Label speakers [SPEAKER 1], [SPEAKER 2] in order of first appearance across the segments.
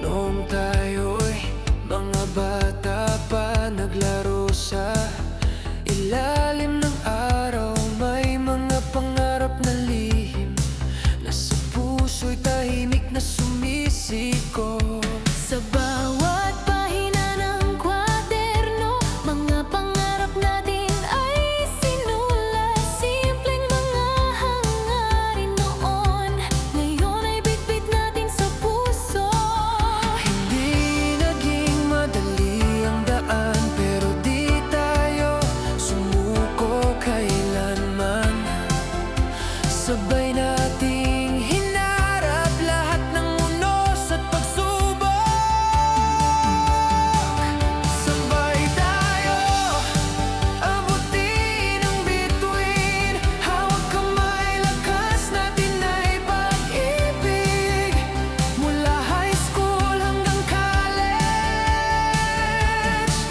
[SPEAKER 1] Noong tayo'y mga bata pa, naglaro sa ilalim ng araw. May mga pangarap na lihim na sa puso'y tahimik na sumisikop.
[SPEAKER 2] Sa bawat pahina ng kwaderno, mga pangarap natin ay sinulat. Simpleng mga hangarin noon, ngayon ay bitbit natin sa puso.
[SPEAKER 1] Hindi naging madali ang daan, pero di tayo sumuko kailanman. Sabay nating hinarap lahat ng unos at pagsubok. Sabay tayo abutin ang bituin, hawak kamay, lakas natin ay pag-ibig. Mula high school hanggang college,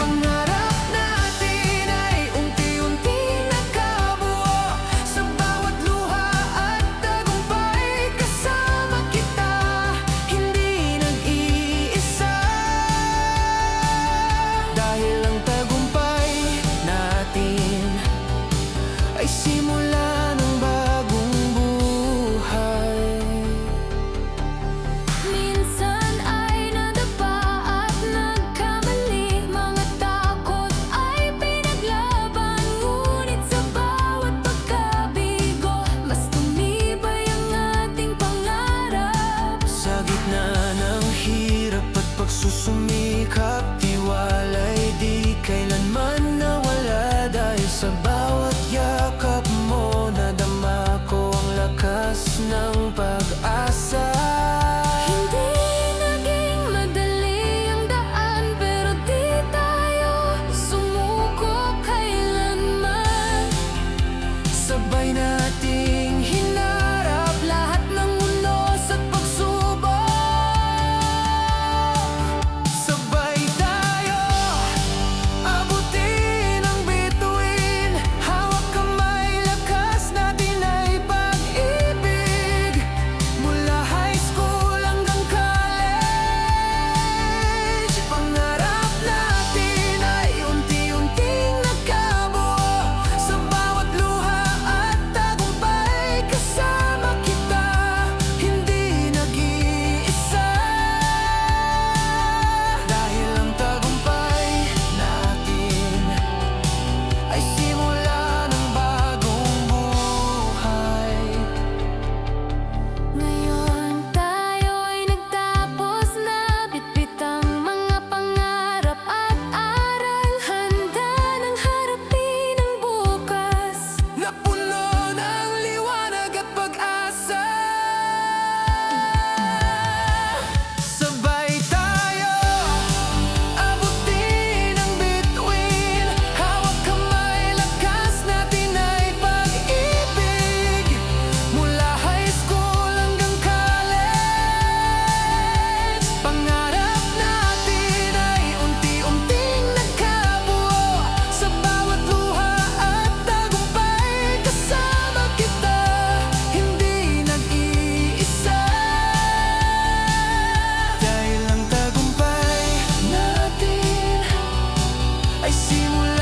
[SPEAKER 1] pangarap natin ay unti-unting nagkabuo. Sa bawat luha at tagumpay, kasama kita, hindi nag-iisa. Dahil ang tagumpay natin ay simula ng bagong buhay.
[SPEAKER 2] Minsan ay nadapa at nagkamali, mga takot ay pinaglaban. Ngunit sa bawat pagkabigo, mas tumibay ang ating pangarap.
[SPEAKER 1] Sa gitna ng hirap at pagsusumikap, tiwala'y di kailanman nawala. Dahil sa bawat yakap mo, nadama ko ang lakas ng pag-asa.
[SPEAKER 2] Hindi naging madali ang daan, pero di tayo sumuko kailanman.
[SPEAKER 1] Sabay nating hinarap lahat ng unos at pagsubok. Sabay tayo abutin ang bituin, hawak kamay, lakas natin ay pag-ibig. Mula high school hanggang college, pangarap natin ay unti-unting nagkabuo. Sa bawat luha at tagumpay, kasama kita, hindi nag-iisa. Dahil ang tagumpay natin ay simula ng bagong buhay.
[SPEAKER 2] Ngayon tayo'y nagtapos na, bitbit ang mga pangarap at aral. Handa nang harapin ang bukas.
[SPEAKER 1] Napuno ng liwanag at pag-asa. Sabay tayo abutin ang bituin, hawak kamay, lakas natin ay pag-ibig. Mula high school hanggang college, pangarap natin ay unti-unting nagkabuo. Sa bawat luha at tagumpay, kasama kita, hindi nag-iisa. Dahil ang tagumpay natin ay simula